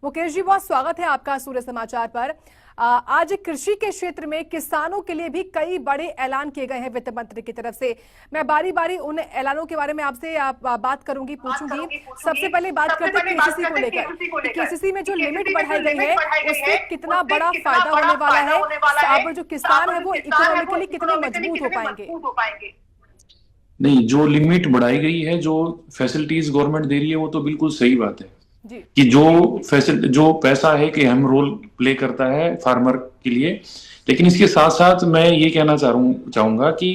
मुकेश जी, बहुत स्वागत है आपका सूर्य समाचार पर। आज कृषि के क्षेत्र में किसानों के लिए भी कई बड़े ऐलान किए गए हैं वित्त मंत्री की तरफ से। मैं बारी बारी उन ऐलानों के बारे में आपसे बात करूंगी, पूछूंगी। सबसे पहले बात करते हैं केसीसी को लेकर कि केसीसी में जो लिमिट बढ़ाई गई है उससे कितना बड़ा फायदा होने वाला है। अब जो किसान है वो इकोनॉमिकली कितने मजबूत हो पाएंगे? नहीं, जो लिमिट बढ़ाई गई है, जो फैसिलिटीज गवर्नमेंट दे रही है, वो तो बिल्कुल सही बात है जी। कि जो पैसा है कि अहम रोल प्ले करता है फार्मर के लिए। लेकिन इसके साथ साथ मैं ये कहना चाहूंगा कि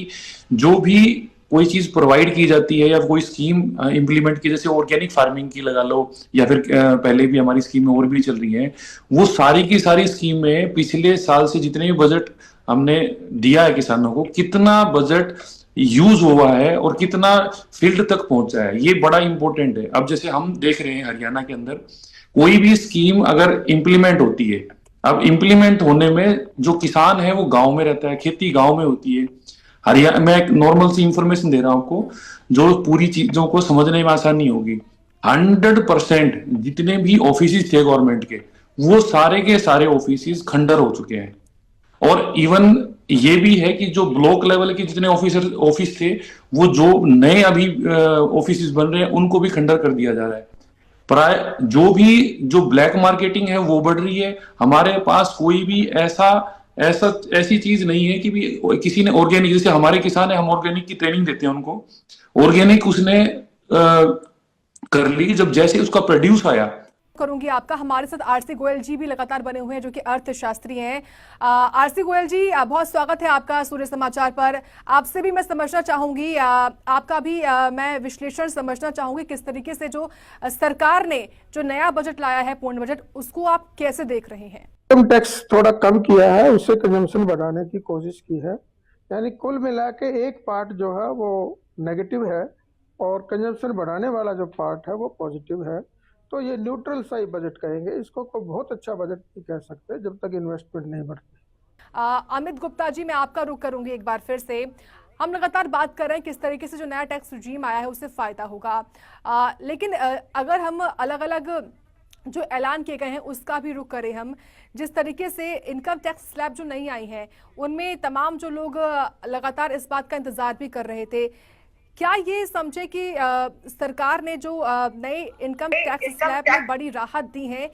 जो भी कोई चीज प्रोवाइड की जाती है या कोई स्कीम इंप्लीमेंट की, जैसे ऑर्गेनिक फार्मिंग की लगा लो, या फिर पहले भी हमारी स्कीमें और भी चल रही हैं, वो सारी की सारी स्कीमें पिछले साल से जितने भी बजट हमने दिया है किसानों को, कितना बजट यूज हुआ है और कितना फील्ड तक पहुंचा है, ये बड़ा इंपॉर्टेंट है। अब जैसे हम देख रहे हैं हरियाणा के अंदर कोई भी स्कीम अगर इंप्लीमेंट होती है, अब इंप्लीमेंट होने में जो किसान है वो गांव में रहता है, खेती गांव में होती है। हरियाणा मैं एक नॉर्मल सी इंफॉर्मेशन दे रहा हूं आपको, जो पूरी चीजों को समझने में आसानी होगी। 100% जितने भी ऑफिस थे गवर्नमेंट के, वो सारे के सारे ऑफिस खंडर हो चुके हैं। और इवन ये भी है कि जो ब्लॉक लेवल के जितने ऑफिस थे, वो जो नए अभी ऑफिस बन रहे हैं उनको भी खंडर कर दिया जा रहा है। प्राय जो ब्लैक मार्केटिंग है वो बढ़ रही है। हमारे पास कोई भी ऐसी चीज नहीं है कि भी किसी ने ऑर्गेनिक, जैसे हमारे किसान है, हम ऑर्गेनिक की ट्रेनिंग देते हैं उनको, ऑर्गेनिक उसने कर ली, जब जैसे उसका प्रोड्यूस आया। करूंगी आपका। हमारे साथ आरसी गोयल जी भी लगातार बने हुए हैं जो कि अर्थशास्त्री हैं। आरसी गोयल जी, बहुत स्वागत है आपका सूर्य समाचार पर। आपसे भी मैं समझना चाहूंगी, आपका भी मैं विश्लेषण समझना चाहूंगी किस तरीके से जो सरकार ने जो नया बजट लाया है, पूर्ण बजट, उसको आप कैसे देख रहे हैं? इनकम टैक्स थोड़ा कम किया है, उससे कंजम्पशन बढ़ाने की कोशिश की है। यानी कुल मिला के एक पार्ट जो है वो नेगेटिव है और कंजम्पशन बढ़ाने वाला जो पार्ट है वो पॉजिटिव है। तो ये न्यूट्रल सा ही बजट कहेंगे इसको, कोई बहुत अच्छा बजट नहीं कह सकते जब तक इन्वेस्टमेंट नहीं बढ़ती। अमित गुप्ता जी, मैं आपका रुख करूंगी एक बार फिर से। हम लगातार बात कर रहे हैं किस तरीके से जो नया टैक्स रिजीम आया है उससे फायदा होगा, लेकिन अगर हम अलग अलग जो ऐलान किए गए हैं उसका भी रुख करें, हम जिस तरीके से इनकम टैक्स स्लैब जो नहीं आई है उनमें तमाम जो लोग लगातार इस बात का इंतजार भी कर रहे थे, क्या ये समझे कि सरकार ने जो नए इनकम टैक्स स्लैब में बड़ी राहत दी है,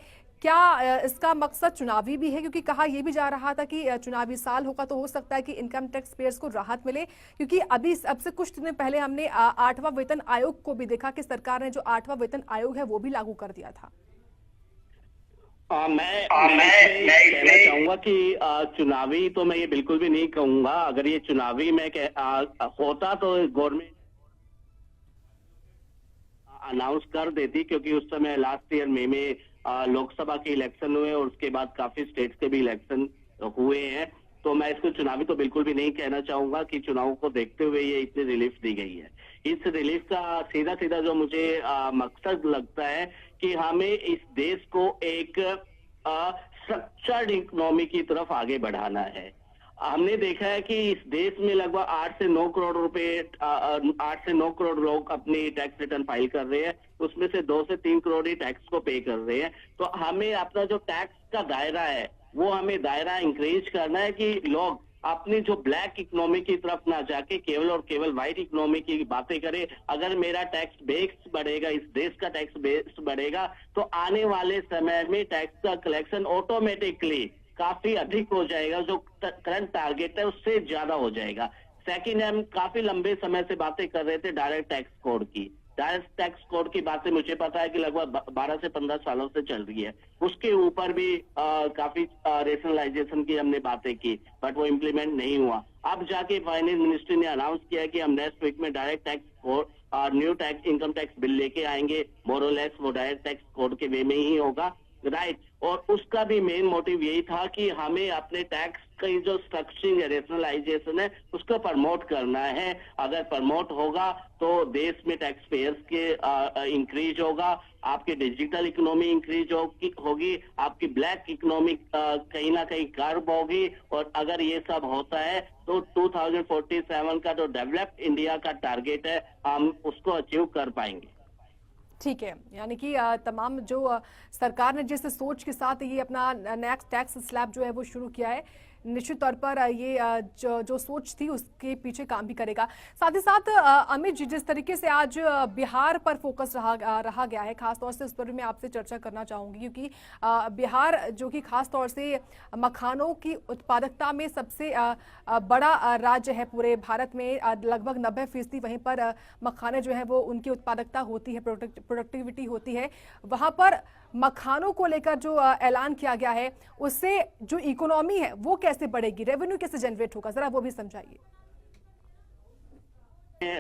क्या इसका मकसद चुनावी भी है? क्योंकि कहा यह भी जा रहा था कि चुनावी साल होगा तो हो सकता है कि इनकम टैक्स पेयर्स को राहत मिले, क्योंकि अभी अब से कुछ दिन पहले हमने 8वां वेतन आयोग को भी देखा कि सरकार ने जो 8वां वेतन आयोग है वो भी लागू कर दिया था। मैं कहना चाहूंगा कि चुनावी तो मैं ये बिल्कुल भी नहीं कहूंगा। अगर ये चुनावी होता तो गवर्नमेंट अनाउंस कर देती, क्योंकि उस समय लास्ट ईयर मई में लोकसभा के इलेक्शन हुए और उसके बाद काफी स्टेट के भी इलेक्शन हुए हैं। तो मैं इसको चुनावी तो बिल्कुल भी नहीं कहना चाहूंगा कि चुनाव को देखते हुए ये इतनी रिलीफ दी गई है। इस रिलीफ का सीधा सीधा जो मुझे मकसद लगता है कि हमें इस देश को एक स्ट्रक्चर्ड इकोनॉमी की तरफ आगे बढ़ाना है। हमने देखा है कि इस देश में लगभग 8 से 9 करोड़ रुपए 8 से 9 करोड़ लोग अपनी टैक्स रिटर्न फाइल कर रहे हैं, उसमें से 2 से 3 करोड़ ही टैक्स को पे कर रहे हैं। तो हमें अपना जो टैक्स का दायरा है वो हमें दायरा इंक्रीज करना है कि लोग अपनी जो ब्लैक इकोनॉमी की तरफ ना जाके केवल और केवल व्हाइट इकोनॉमी की बातें करें। अगर मेरा टैक्स बेस बढ़ेगा, इस देश का टैक्स बेस बढ़ेगा, तो आने वाले समय में टैक्स का कलेक्शन ऑटोमेटिकली काफी अधिक हो जाएगा, जो करंट टारगेट है उससे ज्यादा हो जाएगा। सेकंड, हम काफी लंबे समय से बातें कर रहे थे डायरेक्ट टैक्स कोड की। डायरेक्ट टैक्स कोड की बातें मुझे पता है कि लगभग 12 से 15 सालों से चल रही है। उसके ऊपर भी काफी रेशनलाइजेशन की हमने बातें की, बट वो इम्प्लीमेंट नहीं हुआ। अब जाके फाइनेंस मिनिस्ट्री ने अनाउंस किया है कि हम नेक्स्ट वीक में direct tax code new tax income tax bill लेके आएंगे। मोरलेस वो डायरेक्ट टैक्स कोड के वे में ही होगा, राइट। और उसका भी मेन मोटिव यही था कि हमें अपने टैक्स की जो स्ट्रक्चरिंग है, रेशनलाइजेशन है, उसको प्रमोट करना है। अगर प्रमोट होगा तो देश में टैक्स पेयर्स के इंक्रीज होगा, आपकी डिजिटल इकोनॉमी इंक्रीज होगी, आपकी ब्लैक इकोनॉमी कहीं ना कहीं कर्व होगी। और अगर ये सब होता है तो 2047 का जो डेवलप्ड इंडिया का टारगेट है हम उसको अचीव कर पाएंगे। ठीक है, यानी कि तमाम जो सरकार ने जिस सोच के साथ ये अपना नया टैक्स स्लैब जो है वो शुरू किया है, निश्चित तौर पर ये जो सोच थी उसके पीछे काम भी करेगा। साथ ही साथ अमित जी, जिस तरीके से आज बिहार पर फोकस रहा गया है, खासतौर से उस पर भी मैं आपसे चर्चा करना चाहूंगी, क्योंकि बिहार जो कि खासतौर से मखानों की उत्पादकता में सबसे बड़ा राज्य है पूरे भारत में। लगभग 90% वहीं पर मखाने जो है वो उनकी उत्पादकता होती है, प्रोडक्टिविटी होती है। वहां पर मखानों को लेकर जो ऐलान किया गया है, उससे जो इकोनॉमी है वो कैसे बढ़ेगी, रेवेन्यू कैसे जनरेट होगा, जरा वो भी समझाइए।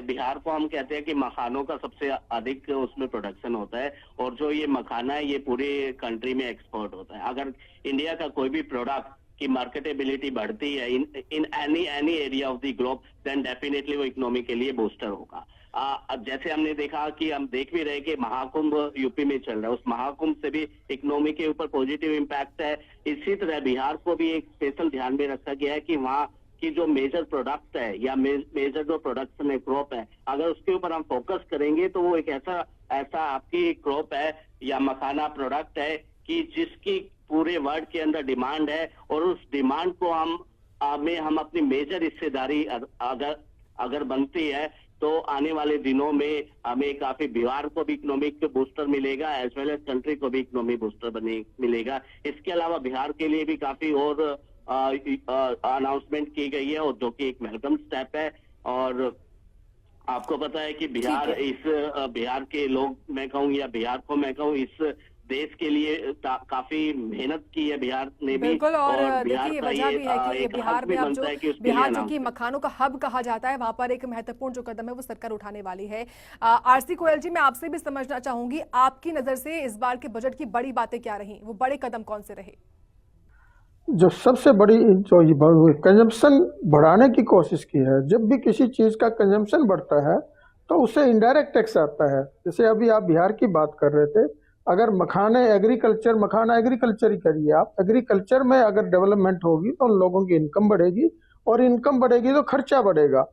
बिहार को हम कहते हैं कि मखानों का सबसे अधिक उसमें प्रोडक्शन होता है, और जो ये मखाना है ये पूरी कंट्री में एक्सपोर्ट होता है। अगर इंडिया का कोई भी प्रोडक्ट की मार्केटेबिलिटी बढ़ती है in any area of the globe, then definitely वो इकोनॉमी के लिए बूस्टर होगा। अब जैसे हमने देखा कि हम देख भी रहे कि महाकुंभ यूपी में चल रहा है, उस महाकुंभ से भी इकोनॉमी के ऊपर पॉजिटिव इम्पैक्ट है। इसी तरह बिहार को भी एक स्पेशल ध्यान में रखा गया है कि वहाँ की जो मेजर प्रोडक्ट है या मेजर जो प्रोडक्शन है, क्रॉप है, अगर उसके ऊपर हम फोकस करेंगे तो वो एक ऐसा आपकी क्रॉप है या मखाना प्रोडक्ट है कि जिसकी पूरे वर्ल्ड के अंदर डिमांड है, और उस डिमांड को हम अपनी मेजर हिस्सेदारी अगर बनती है तो आने वाले दिनों में हमें काफी बिहार को भी इकोनॉमिक बूस्टर मिलेगा, एज वेल एज कंट्री को भी इकोनॉमिक बूस्टर मिलेगा। इसके अलावा बिहार के लिए भी काफी और अनाउंसमेंट की गई है, और जो कि एक वेलकम स्टेप है। और आपको पता है कि बिहार के लोग मैं कहूँ या बिहार को मैं कहूँ, इस देश के लिए काफी मेहनत की है बिहार ने भी। बिल्कुल, और बिहार देखिए का वजह भी है कि बिहार में अब जो बिहार जो कि मखानों का हब कहा जाता है, वहां पर एक महत्वपूर्ण जो कदम है वो सरकार उठाने वाली है। आरसी गोयल जी, मैं आपसे भी समझना चाहूंगी, आपकी नजर से इस बार के बजट की बड़ी बातें क्या रही, वो बड़े कदम कौन से रहे? जो सबसे बड़ी जो कंजम्पशन बढ़ाने की कोशिश की है। जब भी किसी चीज का कंजम्पशन बढ़ता है तो उससे इनडायरेक्ट टैक्स आता है। जैसे अभी आप बिहार की बात कर रहे थे, अगर मखाना एग्रीकल्चर ही करिए आप, एग्रीकल्चर में अगर डेवलपमेंट होगी तो उन लोगों की इनकम बढ़ेगी, और इनकम बढ़ेगी तो खर्चा बढ़ेगा।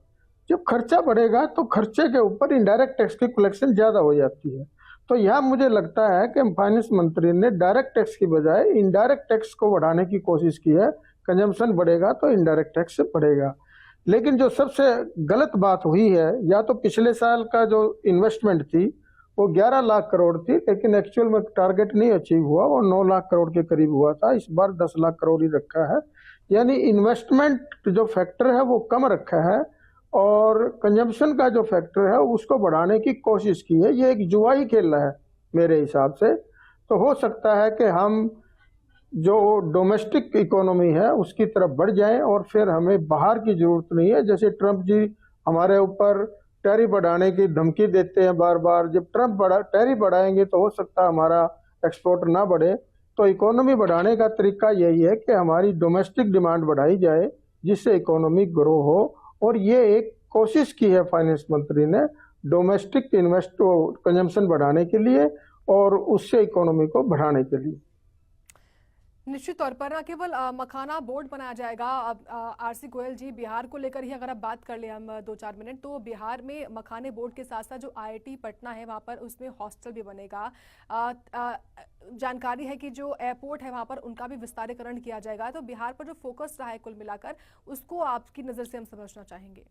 जब खर्चा बढ़ेगा तो खर्चे के ऊपर इनडायरेक्ट टैक्स की कलेक्शन ज्यादा हो जाती है। तो यहाँ मुझे लगता है कि फाइनेंस मंत्री ने डायरेक्ट टैक्स की बजाय इनडायरेक्ट टैक्स को बढ़ाने की कोशिश की है। कंजम्पशन बढ़ेगा तो इनडायरेक्ट टैक्स से बढ़ेगा। लेकिन जो सबसे गलत बात हुई है, या तो पिछले साल का जो इन्वेस्टमेंट थी वो 11 लाख करोड़ थी, लेकिन एक्चुअल में टारगेट नहीं अचीव हुआ, वो 9 लाख करोड़ के करीब हुआ था। इस बार 10 लाख करोड़ ही रखा है, यानी इन्वेस्टमेंट जो फैक्टर है वो कम रखा है, और कंजम्पशन का जो फैक्टर है उसको बढ़ाने की कोशिश की है। ये एक जुआ ही खेल रहा है मेरे हिसाब से। तो हो सकता है कि हम जो डोमेस्टिक इकोनॉमी है उसकी तरफ बढ़ जाएं, और फिर हमें बाहर की जरूरत नहीं है। जैसे ट्रंप जी हमारे ऊपर टैरिफ बढ़ाने की धमकी देते हैं बार बार, जब ट्रंप टैरिफ बढ़ाएंगे तो हो सकता है हमारा एक्सपोर्ट ना बढ़े। तो इकोनॉमी बढ़ाने का तरीका यही है कि हमारी डोमेस्टिक डिमांड बढ़ाई जाए, जिससे इकोनॉमी ग्रो हो। और ये एक कोशिश की है फाइनेंस मंत्री ने डोमेस्टिक कंजम्पशन बढ़ाने के लिए और उससे इकोनॉमी को बढ़ाने के लिए। निश्चित तौर पर न केवल मखाना बोर्ड बनाया जाएगा। अब आरसी गोयल जी, बिहार को लेकर ही अगर आप बात कर ले हम 2-4 मिनट, तो बिहार में मखाने बोर्ड के साथ साथ जो IIT पटना है वहाँ पर उसमें हॉस्टल भी बनेगा। जानकारी है कि जो एयरपोर्ट है वहाँ पर उनका भी विस्तारीकरण किया जाएगा। तो बिहार पर जो फोकस रहा है कुल मिलाकर, उसको आपकी नज़र से हम समझना चाहेंगे।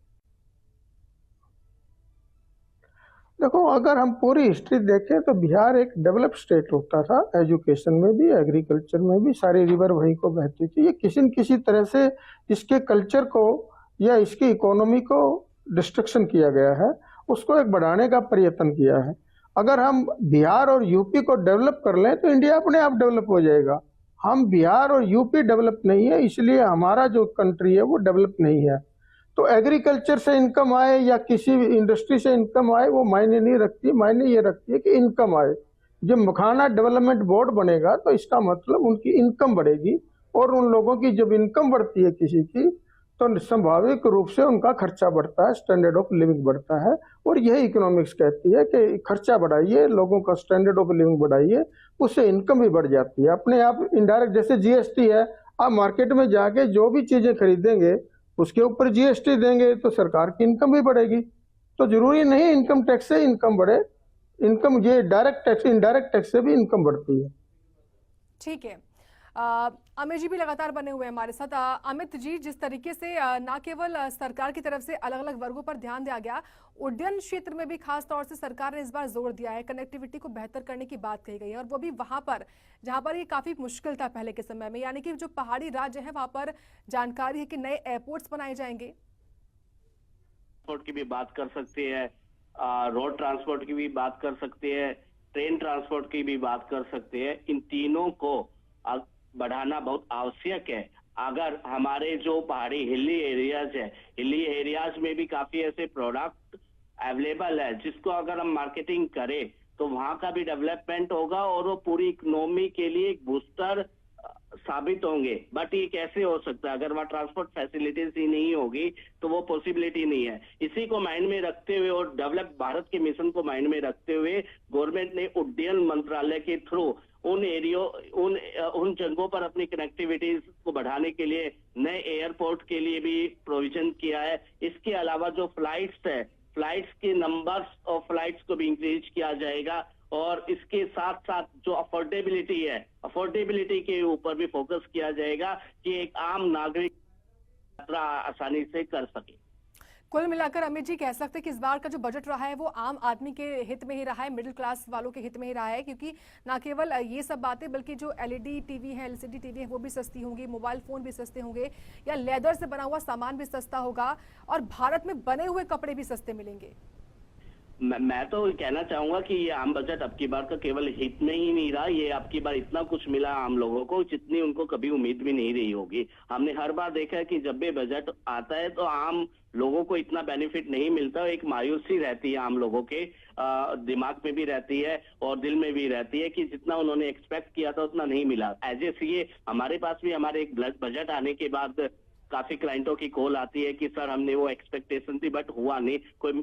देखो, अगर हम पूरी हिस्ट्री देखें तो बिहार एक डेवलप स्टेट होता था, एजुकेशन में भी, एग्रीकल्चर में भी। सारी रिवर वहीं को बहती थी। ये किसी न किसी तरह से इसके कल्चर को या इसकी इकोनॉमी को डिस्ट्रक्शन किया गया है, उसको एक बढ़ाने का प्रयत्न किया है। अगर हम बिहार और यूपी को डेवलप कर लें तो इंडिया अपने आप डेवलप हो जाएगा। हम बिहार और यूपी डेवलप नहीं है, इसलिए हमारा जो कंट्री है वो डेवलप नहीं है। तो एग्रीकल्चर से इनकम आए या किसी भी इंडस्ट्री से इनकम आए वो मायने नहीं रखती। मायने ये रखती है कि इनकम आए। जब मखाना डेवलपमेंट बोर्ड बनेगा तो इसका मतलब उनकी इनकम बढ़ेगी, और उन लोगों की जब इनकम बढ़ती है किसी की, तो स्वाभाविक रूप से उनका खर्चा बढ़ता है, स्टैंडर्ड ऑफ लिविंग बढ़ता है। और यही इकोनॉमिक्स कहती है कि खर्चा बढ़ाइए, लोगों का स्टैंडर्ड ऑफ लिविंग बढ़ाइए, उससे इनकम भी बढ़ जाती है अपने आप। इनडायरेक्ट जैसे GST है, आप मार्केट में जाके जो भी चीजें खरीदेंगे उसके ऊपर GST देंगे तो सरकार की इनकम भी बढ़ेगी। तो जरूरी नहीं इनकम टैक्स से इनकम बढ़े, इनकम, ये डायरेक्ट टैक्स, इनडायरेक्ट टैक्स से भी इनकम बढ़ती है। ठीक है। अमित जी भी लगातार बने हुए हैं हमारे साथ। अमित जी, जिस तरीके से न केवल सरकार की तरफ से अलग अलग वर्गों पर ध्यान दिया गया, उड्डयन क्षेत्र में भी खास तौर से सरकार ने इस बार जोर दिया है, कनेक्टिविटी को बेहतर करने की बात कही गई है, और वो भी वहां पर जहां पर ये काफी मुश्किल था पहले के समय में, यानी कि जो पहाड़ी राज्य है वहां पर जानकारी है कि नए एयरपोर्ट्स बनाए जाएंगे। ट्रांसपोर्ट की भी बात कर सकते हैं, रोड ट्रांसपोर्ट की भी बात कर सकते हैं, ट्रेन ट्रांसपोर्ट की भी बात कर सकते हैं। इन तीनों को बढ़ाना बहुत आवश्यक है। अगर हमारे जो पहाड़ी हिली एरियाज है, हिली एरियाज में भी काफी ऐसे प्रोडक्ट अवेलेबल है जिसको अगर हम मार्केटिंग करें तो वहां का भी डेवलपमेंट होगा और वो पूरी इकोनॉमी के लिए एक बूस्टर साबित होंगे। बट ये कैसे हो सकता है? अगर वहाँ ट्रांसपोर्ट फैसिलिटीज ही नहीं होगी तो वो पॉसिबिलिटी नहीं है। इसी को माइंड में रखते हुए और डेवलप भारत के मिशन को माइंड में रखते हुए गवर्नमेंट ने उड्डयन मंत्रालय के थ्रू उन जगहों पर अपनी कनेक्टिविटीज को बढ़ाने के लिए नए एयरपोर्ट के लिए भी प्रोविजन किया है। इसके अलावा जो फ्लाइट्स है, फ्लाइट्स के नंबर्स और फ्लाइट्स को भी इंक्रीज किया जाएगा, और इसके साथ साथ जो अफोर्डेबिलिटी है, अफोर्डेबिलिटी के ऊपर भी फोकस किया जाएगा कि एक आम नागरिक यात्रा आसानी से कर सके। कुल मिलाकर अमित जी कह सकते हैं कि इस बार का जो बजट रहा है वो आम आदमी के हित में ही रहा है, मिडिल क्लास वालों के हित में ही रहा है, क्योंकि ना केवल ये सब बातें बल्कि जो एलईडी टीवी है, एलसीडी टीवी है वो भी सस्ती होंगी, मोबाइल फोन भी सस्ते होंगे, या लेदर से बना हुआ सामान भी सस्ता होगा, और भारत में बने हुए कपड़े भी सस्ते मिलेंगे। मैं तो कहना चाहूंगा कि ये आम बजट अब की बार का केवल हित में ही नहीं रहा, ये अब की बार इतना कुछ मिला आम लोगों को जितनी उनको कभी उम्मीद भी नहीं रही होगी। हमने हर बार देखा है कि जब भी बजट आता है तो आम लोगों को इतना बेनिफिट नहीं मिलता, एक मायूसी रहती है आम लोगों के दिमाग में भी रहती है और दिल में भी रहती है कि जितना उन्होंने एक्सपेक्ट किया था उतना नहीं मिला। एज ए सीए हमारे पास भी हमारे एक बजट आने के बाद काफी क्लाइंटों की कॉल आती है कि सर हमने वो एक्सपेक्टेशन थी बट हुआ नहीं, कोई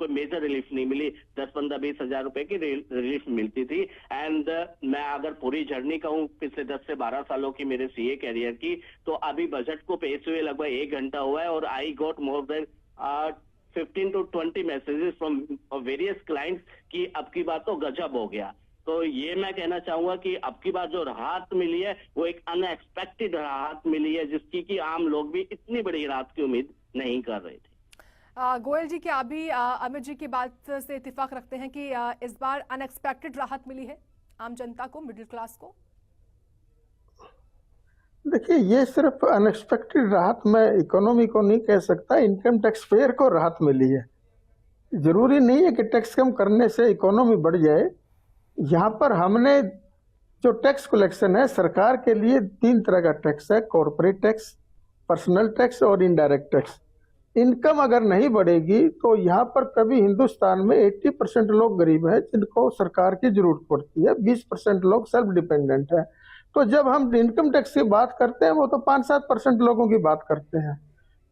मेजर रिलीफ नहीं मिली, 10-15-20 हजार रुपए की रिलीफ मिलती थी। एंड मैं अगर पूरी जर्नी कहूँ पिछले 10 से 12 सालों की मेरे सीए कैरियर की, तो अभी बजट को पेश हुए लगभग 1 घंटा हुआ है और I got more than 15 to 20 messages from various clients कि अब की बात तो गजब हो गया। तो ये मैं कहना चाहूंगा कि अब की बार जो राहत मिली है वो एक अनएक्सपेक्टेड राहत मिली है, जिसकी कि आम लोग भी इतनी बड़ी राहत की उम्मीद नहीं कर रहे थे। गोयल जी, क्या अभी अमित जी की बात से इत्तेफाक रखते हैं कि इस बार अनएक्सपेक्टेड राहत मिली है आम जनता को, मिडिल क्लास को? देखिए, ये सिर्फ अनएक्सपेक्टेड राहत मैं इकोनॉमी को नहीं कह सकता, इनकम टैक्स पेयर को राहत मिली है। जरूरी नहीं है कि टैक्स कम करने से इकोनॉमी बढ़ जाए। यहाँ पर हमने जो टैक्स कलेक्शन है, सरकार के लिए 3 तरह का टैक्स है, कॉर्पोरेट टैक्स, पर्सनल टैक्स और इनडायरेक्ट टैक्स। इनकम अगर नहीं बढ़ेगी तो यहाँ पर कभी हिंदुस्तान में 80% लोग गरीब हैं जिनको सरकार की जरूरत पड़ती है, 20% लोग सेल्फ डिपेंडेंट है। तो जब हम इनकम टैक्स की बात करते हैं वो तो 5-7% लोगों की बात करते हैं।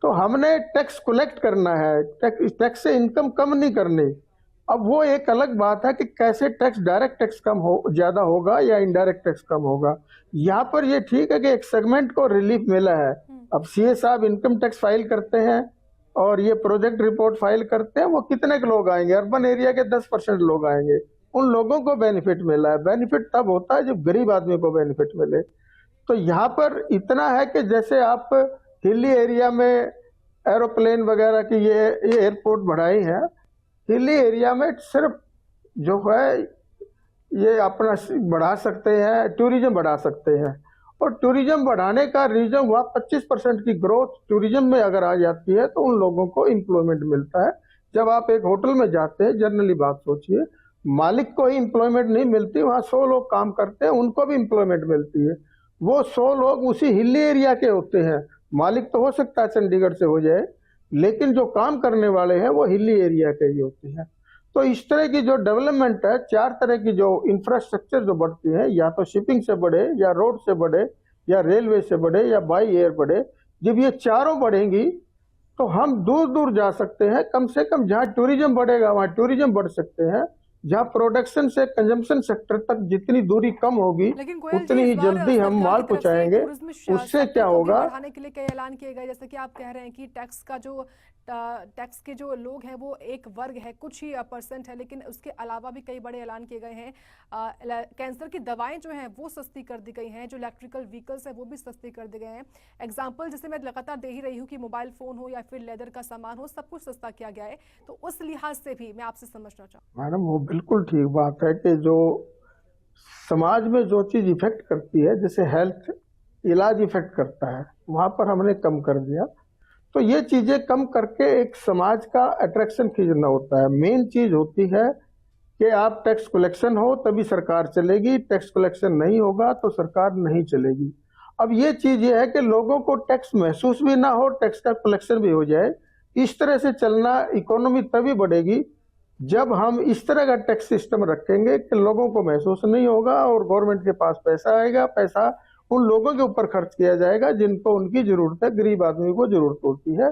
तो हमने टैक्स कलेक्ट करना है, टैक्स से इनकम कम नहीं करनी। अब वो एक अलग बात है कि कैसे टैक्स, डायरेक्ट टैक्स कम हो ज्यादा होगा या इनडायरेक्ट टैक्स कम होगा। यहाँ पर ये ठीक है कि एक सेगमेंट को रिलीफ मिला है। अब सीए साहब इनकम टैक्स फाइल करते हैं और ये प्रोजेक्ट रिपोर्ट फाइल करते हैं, वो कितने लोग आएंगे? अर्बन एरिया के 10% लोग आएंगे, उन लोगों को बेनिफिट मिला है। बेनिफिट तब होता है जब गरीब आदमी को बेनिफिट मिले। तो यहाँ पर इतना है कि जैसे आप हिली एरिया में एरोप्लेन वगैरह की ये एयरपोर्ट बढ़ाई है, हिली एरिया में सिर्फ जो है ये अपना बढ़ा सकते हैं, टूरिज्म बढ़ा सकते हैं। और टूरिज्म बढ़ाने का रीजन हुआ 25% की ग्रोथ टूरिज्म में अगर आ जाती है तो उन लोगों को एम्प्लॉयमेंट मिलता है। जब आप एक होटल में जाते हैं, जनरली बात सोचिए, मालिक को ही एम्प्लॉयमेंट नहीं मिलती, वहाँ 100 लोग काम करते हैं, उनको भी एम्प्लॉयमेंट मिलती है। वो 100 लोग उसी हिली एरिया के होते हैं। मालिक तो हो सकता है चंडीगढ़ से हो जाए, लेकिन जो काम करने वाले हैं वो हिली एरिया के ही होते हैं। तो इस तरह की जो डेवलपमेंट है, 4 तरह की जो इंफ्रास्ट्रक्चर जो बढ़ती है, या तो शिपिंग से बढ़े, या रोड से बढ़े, या रेलवे से बढ़े, या बाई एयर बढ़े, जब ये चारों बढ़ेंगी तो हम दूर दूर जा सकते हैं। कम से कम जहाँ टूरिज्म बढ़ेगा वहाँ टूरिज्म बढ़ सकते हैं, जहाँ प्रोडक्शन से कंजम्पशन सेक्टर तक जितनी दूरी कम होगी लेकिन गोयल जी, उतनी ही इस बार जल्दी हम सरकार माल की तरफ से पहुंचाएंगे। टूरिज्म उससे सेक्टर क्या को भी होगा, बढ़ाने के लिए कई ऐलान किए गए, जैसे कि आप कह रहे हैं कि टैक्स का जो टैक्स के जो लोग हैं वो एक वर्ग है, कुछ ही परसेंट है, लेकिन उसके अलावा भी कई बड़े ऐलान किए गए हैं। कैंसर की दवाएं जो हैं वो सस्ती कर दी गई हैं, जो इलेक्ट्रिकल व्हीकल्स हैं वो भी सस्ती कर दिए गए हैं। एग्जाम्पल जैसे मैं लगातार दे ही रही हूँ कि मोबाइल फोन हो या फिर लेदर का सामान हो, सब कुछ सस्ता किया गया है। तो उस लिहाज से भी मैं आपसे समझना चाहूँ। मैडम वो बिल्कुल ठीक बात है कि जो समाज में जो चीज इफेक्ट करती है, जैसे हेल्थ इलाज इफेक्ट करता है, वहां पर हमने कम कर दिया। तो ये चीजें कम करके एक समाज का अट्रैक्शन खींचना होता है। मेन चीज होती है कि आप टैक्स कलेक्शन हो तभी सरकार चलेगी, टैक्स कलेक्शन नहीं होगा तो सरकार नहीं चलेगी। अब ये चीज ये है कि लोगों को टैक्स महसूस भी ना हो, टैक्स का कलेक्शन भी हो जाए। इस तरह से चलना, इकोनॉमी तभी बढ़ेगी जब हम इस तरह का टैक्स सिस्टम रखेंगे कि लोगों को महसूस नहीं होगा और गवर्नमेंट के पास पैसा आएगा, पैसा उन लोगों के ऊपर खर्च किया जाएगा जिनको उनकी जरूरत है, गरीब आदमी को जरूरत होती है।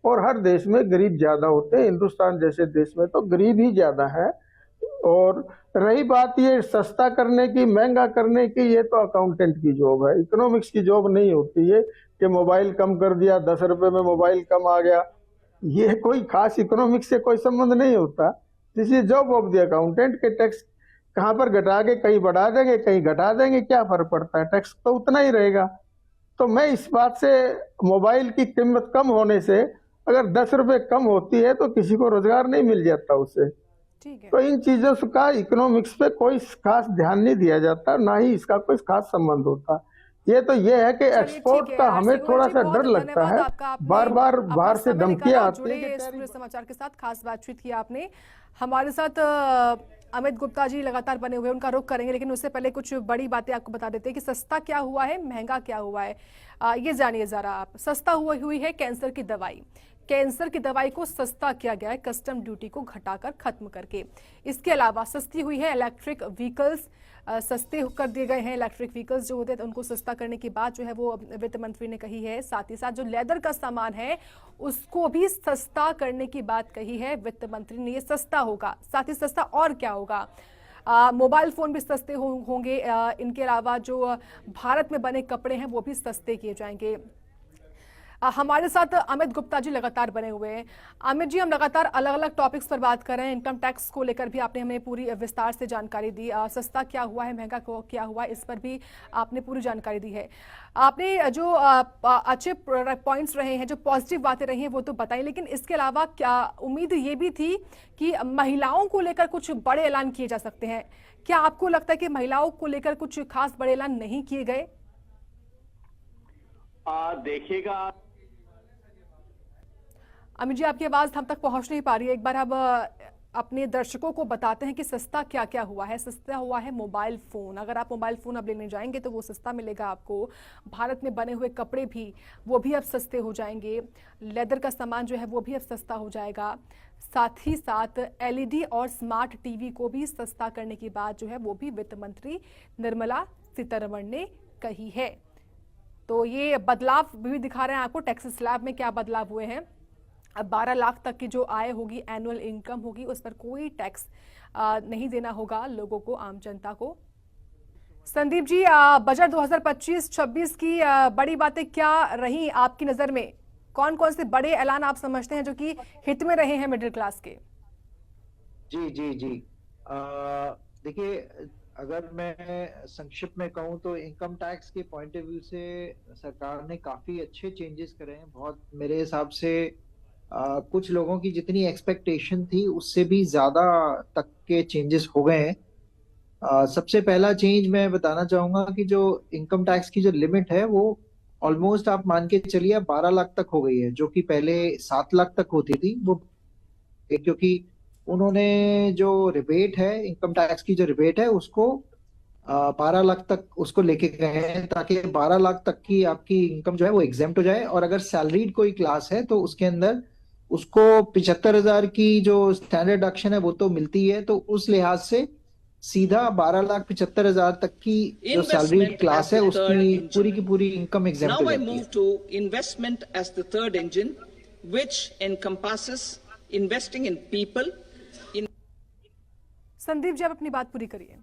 और हर देश में गरीब ज्यादा होते हैं, हिंदुस्तान जैसे देश में तो गरीब ही ज्यादा है। और रही बात ये सस्ता करने की, महंगा करने की, ये तो अकाउंटेंट की जॉब है, इकोनॉमिक्स की जॉब नहीं होती है कि मोबाइल कम कर दिया, 10 रुपए में मोबाइल कम आ गया। ये कोई खास इकोनॉमिक्स से कोई संबंध नहीं होता। This is job of the accountant के टैक्स कहाँ पर घटा के कहीं बढ़ा देंगे, कहीं घटा देंगे, क्या फर्क पड़ता है, टैक्स तो उतना ही रहेगा। तो मैं इस बात से, मोबाइल की कीमत कम होने से अगर 10 रुपए कम होती है तो किसी को रोजगार नहीं मिल जाता उससे। ठीक है। तो इन चीजों का इकोनॉमिक्स पे कोई खास ध्यान नहीं दिया जाता, ना ही इसका कोई खास संबंध होता। ये तो ये है कि एक्सपोर्ट का हमें थोड़ा सा डर लगता है, बार बार बाहर से धमकियां आती है। जुड़े समाचार के साथ खास बातचीत की आपने हमारे साथ। अमित गुप्ता जी लगातार बने हुए, उनका रुख करेंगे, लेकिन उससे पहले कुछ बड़ी बातें आपको बता देते हैं कि सस्ता क्या हुआ है, महंगा क्या हुआ है। ये जानिए जरा आप। सस्ता हुई है कैंसर की दवाई। कैंसर की दवाई को सस्ता किया गया है कस्टम ड्यूटी को घटाकर, खत्म करके। इसके अलावा सस्ती हुई है इलेक्ट्रिक व्हीकल्स, सस्ते कर दिए गए हैं इलेक्ट्रिक व्हीकल्स जो होते हैं, उनको सस्ता करने की बात जो है वो वित्त मंत्री ने कही है। साथ ही साथ जो लेदर का सामान है उसको भी सस्ता करने की बात कही है वित्त मंत्री ने। ये सस्ता होगा, साथ ही सस्ता और क्या होगा, मोबाइल फोन भी सस्ते होंगे। इनके अलावा जो भारत में बने कपड़े हैं वो भी सस्ते किए जाएंगे। हमारे साथ अमित गुप्ता जी लगातार बने हुए हैं। अमित जी, हम लगातार अलग अलग टॉपिक्स पर बात कर रहे हैं। इनकम टैक्स को लेकर भी आपने हमें पूरी विस्तार से जानकारी दी। सस्ता क्या हुआ है, महंगा क्या हुआ है, इस पर भी आपने पूरी जानकारी दी है। आपने जो अच्छे पॉइंट्स रहे हैं, जो पॉजिटिव बातें रही हैं वो तो बताई, लेकिन इसके अलावा क्या उम्मीद ये भी थी कि महिलाओं को लेकर कुछ बड़े ऐलान किए जा सकते हैं? क्या आपको लगता है कि महिलाओं को लेकर कुछ खास बड़े ऐलान नहीं किए गए? देखिएगा अमित जी, आपकी आवाज हम तक पहुंच नहीं पा रही है। एक बार अब अपने दर्शकों को बताते हैं कि सस्ता क्या क्या हुआ है। सस्ता हुआ है मोबाइल फोन। अगर आप मोबाइल फोन अब लेने जाएंगे तो वो सस्ता मिलेगा आपको। भारत में बने हुए कपड़े भी, वो भी अब सस्ते हो जाएंगे। लेदर का सामान जो है वो भी अब सस्ता हो जाएगा। साथ ही साथ एलईडी और स्मार्ट टीवी को भी सस्ता करने की बात जो है वो भी वित्त मंत्री निर्मला सीतारमण ने कही है। तो ये बदलाव भी दिखा रहे हैं आपको। टैक्स स्लैब में क्या बदलाव हुए हैं। अब 12 लाख तक की जो आय होगी, एनुअल इनकम होगी, उस पर कोई टैक्स नहीं देना होगा लोगों को, आम जनता को। संदीप जी, बजट 2025-26 की बड़ी बातें क्या रही आपकी नजर में? कौन कौन से बड़े ऐलान आप समझते हैं जो कि हित में रहे हैं मिडिल क्लास के? जी जी जी देखिए, अगर मैं संक्षिप्त में कहूँ तो इनकम टैक्स के पॉइंट ऑफ व्यू से सरकार ने काफी अच्छे चेंजेस करे हैं। बहुत, मेरे हिसाब से कुछ लोगों की जितनी एक्सपेक्टेशन थी उससे भी ज्यादा तक के चेंजेस हो गए हैं। सबसे पहला चेंज मैं बताना चाहूंगा कि जो इनकम टैक्स की जो लिमिट है वो ऑलमोस्ट आप मान के चलिए 12 लाख तक हो गई है, जो कि पहले 7 लाख तक होती थी। वो क्योंकि उन्होंने जो रिबेट है, इनकम टैक्स की जो रिबेट है उसको 12 लाख तक उसको लेके गए हैं, ताकि 12 लाख तक की आपकी इनकम जो है वो एग्जेम्प्ट हो जाए। और अगर सैलरीड कोई क्लास है तो उसके अंदर उसको 75,000 की जो स्टैंडर्ड डिडक्शन है वो तो मिलती है। तो उस लिहाज से सीधा 12,75,000 तक की जो सैलरीड क्लास है उसकी पूरी की पूरी इनकम एग्जेम्प्ट हो जाती है। Now I move to investment as the third engine, which encompasses investing in people. Sandeep ji, आप अपनी बात पूरी करिए।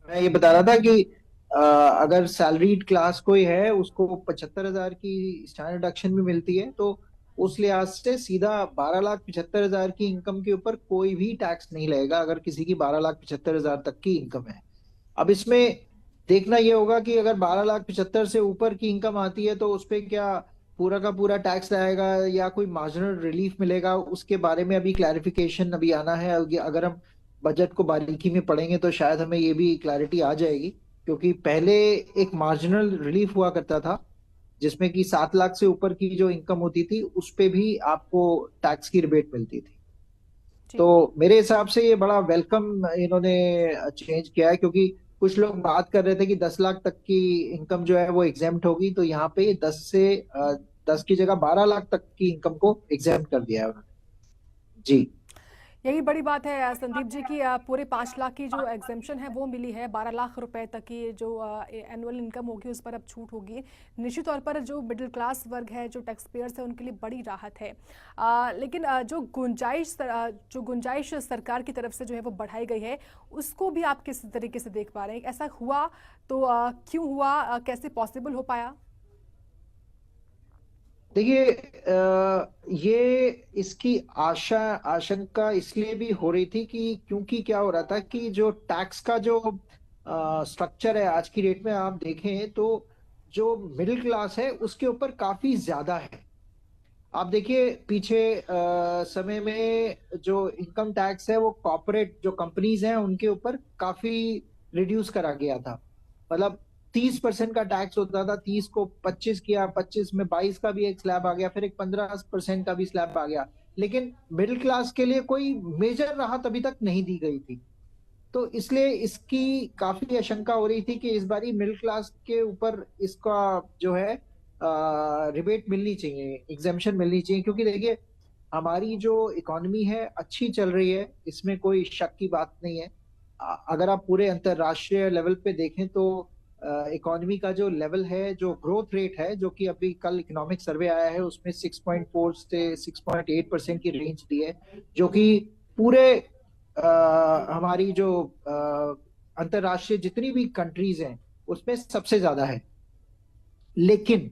मैं ये बता रहा था कि अगर सैलरीड क्लास कोई है उसको 75,000 की स्टैंडर्ड डिडक्शन भी मिलती है, तो उस लिहाज से सीधा 12,75,000 की इनकम के ऊपर कोई भी टैक्स नहीं लगेगा अगर किसी की 12,75,000 तक की इनकम है। अब इसमें देखना ये होगा कि अगर 12,75,000 से ऊपर की इनकम आती है तो उस पे क्या पूरा का पूरा टैक्स रहेगा या कोई मार्जिनल रिलीफ मिलेगा, उसके बारे में अभी क्लैरिफिकेशन अभी आना है। अगर हम बजट को बारीकी में पढ़ेंगे तो शायद हमें ये भी क्लैरिटी आ जाएगी, क्योंकि पहले एक मार्जिनल रिलीफ हुआ करता था जिसमें कि 7 लाख से ऊपर की जो इनकम होती थी उस पे भी आपको टैक्स की रिबेट मिलती थी। जी। तो मेरे हिसाब से ये बड़ा वेलकम इन्होंने चेंज किया है, क्योंकि कुछ लोग बात कर रहे थे कि 10 लाख तक की इनकम जो है वो एग्जेम्प्ट होगी, तो यहाँ पे 10 की जगह 12 लाख तक की इनकम को एग्जेम्प्ट कर दिया है उन्होंने। जी, यही बड़ी बात है संदीप जी की पूरे 5 लाख की जो एग्जेम्पशन है वो मिली है। 12 लाख रुपए तक की जो एनुअल इनकम होगी उस पर अब छूट होगी। निश्चित तौर पर जो मिडिल क्लास वर्ग है, जो टैक्स पेयर्स है, उनके लिए बड़ी राहत है। लेकिन जो गुंजाइश सरकार की तरफ से जो है वो बढ़ाई गई है, उसको भी आप किस तरीके से देख पा रहे हैं? ऐसा हुआ तो क्यों हुआ, कैसे पॉसिबल हो पाया? देखिए ये इसकी आशंका इसलिए भी हो रही थी कि क्योंकि क्या हो रहा था कि जो टैक्स का जो स्ट्रक्चर है आज की डेट में आप देखें तो जो मिडिल क्लास है उसके ऊपर काफी ज्यादा है। आप देखिए पीछे समय में जो इनकम टैक्स है वो कॉर्पोरेट जो कंपनीज हैं उनके ऊपर काफी रिड्यूस करा गया था। मतलब 30% का टैक्स होता था, 30 को 25 किया, 25 में 22 का भी एक स्लैब आ गया, फिर एक 15% का भी स्लैब आ गया। लेकिन मिडिल क्लास के लिए कोई मेजर राहत अभी तक नहीं दी गई थी। तो इसलिए इसकी काफी आशंका हो रही थी कि इस बारी मिडिल क्लास के ऊपर इसका जो है रिबेट मिलनी चाहिए, एग्जेम्पशन मिलनी चाहिए, क्योंकि देखिए हमारी जो इकोनॉमी है अच्छी चल रही है, इसमें कोई शक की बात नहीं है। अगर आप पूरे अंतरराष्ट्रीय लेवल पे देखें तो इकोनॉमी का जो लेवल है, जो ग्रोथ रेट है, जो कि अभी कल इकोनॉमिक सर्वे आया है उसमें 6.4 से 6.8% की रेंज दी है, जो कि पूरे हमारी जो अंतरराष्ट्रीय जितनी भी कंट्रीज हैं उसमें सबसे ज्यादा है। लेकिन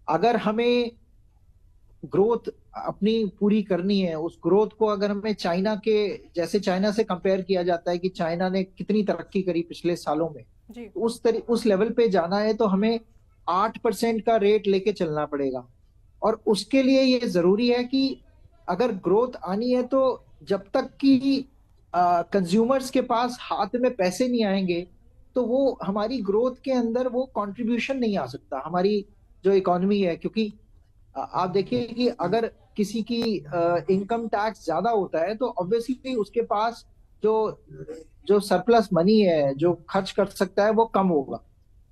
अगर हमें ग्रोथ अपनी पूरी करनी है, उस ग्रोथ को अगर हमें चाइना के जैसे चाइना से कंपेयर किया जाता है कि चाइना ने कितनी तरक्की करी पिछले सालों में, जी। उस लेवल पे जाना है तो हमें 8% का रेट लेके चलना पड़ेगा। और उसके लिए ये जरूरी है कि अगर ग्रोथ आनी है तो जब तक कि कंज्यूमर्स के पास हाथ में पैसे नहीं आएंगे तो वो हमारी ग्रोथ के अंदर वो कंट्रीब्यूशन नहीं आ सकता हमारी जो इकोनॉमी है। क्योंकि आप देखिए कि अगर किसी की इनकम टैक्स ज्यादा होता है तो ऑब्वियसली उसके पास जो जो सरप्लस मनी है जो खर्च कर सकता है वो कम होगा।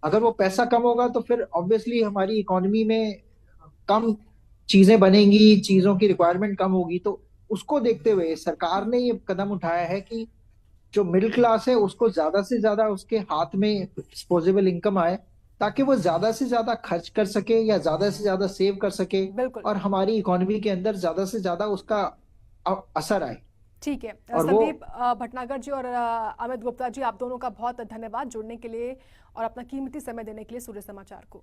अगर वो पैसा कम होगा तो फिर ऑब्वियसली हमारी इकोनॉमी में कम चीजें बनेंगी, चीजों की रिक्वायरमेंट कम होगी। तो उसको देखते हुए सरकार ने ये कदम उठाया है कि जो मिडिल क्लास है उसको ज्यादा से ज्यादा उसके हाथ में डिस्पोजेबल इनकम आए, ताकि वो ज्यादा से ज्यादा खर्च कर सके या ज्यादा से ज्यादा सेव कर सके बिल्कुल। और हमारी इकोनॉमी के अंदर ज्यादा से ज्यादा उसका असर आए। ठीक है और संदीप भटनागर जी और अमित गुप्ता जी, आप दोनों का बहुत धन्यवाद जुड़ने के लिए और अपना कीमती समय देने के लिए सूर्य समाचार को।